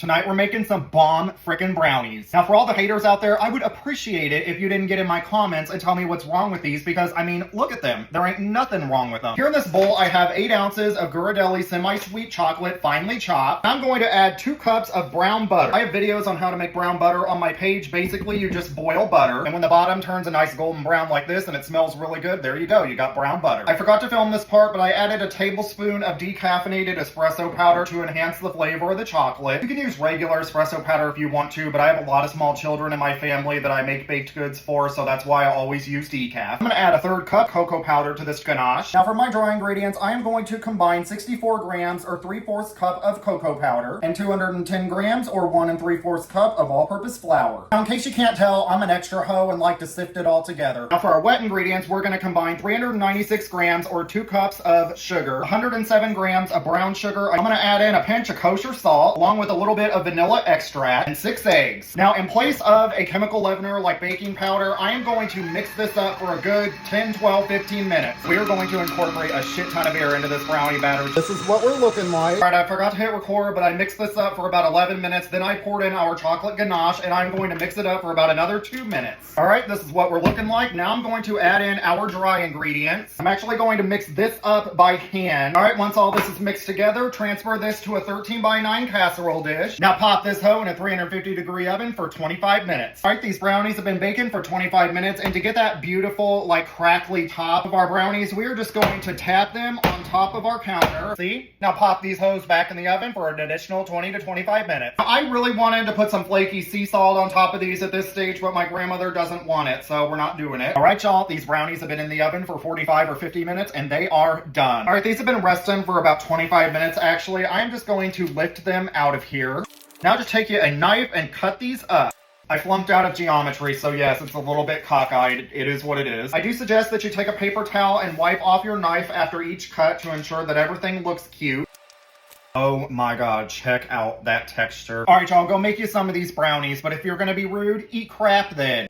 Tonight we're making some bomb frickin' brownies. Now for all the haters out there, I would appreciate it if you didn't get in my comments and tell me what's wrong with these because, I mean, look at them. There ain't nothing wrong with them. Here in this bowl, I have 8 ounces of Ghirardelli semi-sweet chocolate finely chopped. I'm going to add 2 cups of brown butter. I have videos on how to make brown butter on my page. Basically, you just boil butter, and when the bottom turns a nice golden brown like this and it smells really good, there you go, you got brown butter. I forgot to film this part, but I added a tablespoon of decaffeinated espresso powder to enhance the flavor of the chocolate. You can use regular espresso powder if you want to, but I have a lot of small children in my family that I make baked goods for, so that's why I always use decaf. I'm going to add a 1/3 cup cocoa powder to this ganache. Now for my dry ingredients, I am going to combine 64 grams or 3/4 cup of cocoa powder and 210 grams or 1 3/4 cup of all-purpose flour. Now in case you can't tell, I'm an extra hoe and like to sift it all together. Now for our wet ingredients, we're going to combine 396 grams or 2 cups of sugar, 107 grams of brown sugar. I'm going to add in a pinch of kosher salt along with a little bit of vanilla extract and 6 eggs. Now in place of a chemical leavener like baking powder, I am going to mix this up for a good 10, 12, 15 minutes. We are going to incorporate a shit ton of air into this brownie batter. This is what we're looking like. Alright, I forgot to hit record, but I mixed this up for about 11 minutes. Then I poured in our chocolate ganache and I'm going to mix it up for about another 2 minutes. Alright, this is what we're looking like. Now I'm going to add in our dry ingredients. I'm actually going to mix this up by hand. Alright, once all this is mixed together, transfer this to a 13x9 casserole dish. Now pop this hoe in a 350-degree oven for 25 minutes. Alright, these brownies have been baking for 25 minutes, and to get that beautiful, like, crackly top of our brownies, we're just going to tap them on top of our counter. See? Now pop these hoes back in the oven for an additional 20 to 25 minutes. Now, I really wanted to put some flaky sea salt on top of these at this stage, but my grandmother doesn't want it, so we're not doing it. Alright, y'all, these brownies have been in the oven for 45 or 50 minutes, and they are done. Alright, these have been resting for about 25 minutes, actually. I'm just going to lift them out of here. Now just take you a knife and cut these up. I flunked out of geometry, so yes, it's a little bit cockeyed. It is what it is. I do suggest that you take a paper towel and wipe off your knife after each cut to ensure that everything looks cute. Oh my god, check out that texture. Alright y'all, go make you some of these brownies, but if you're gonna be rude, eat crap then.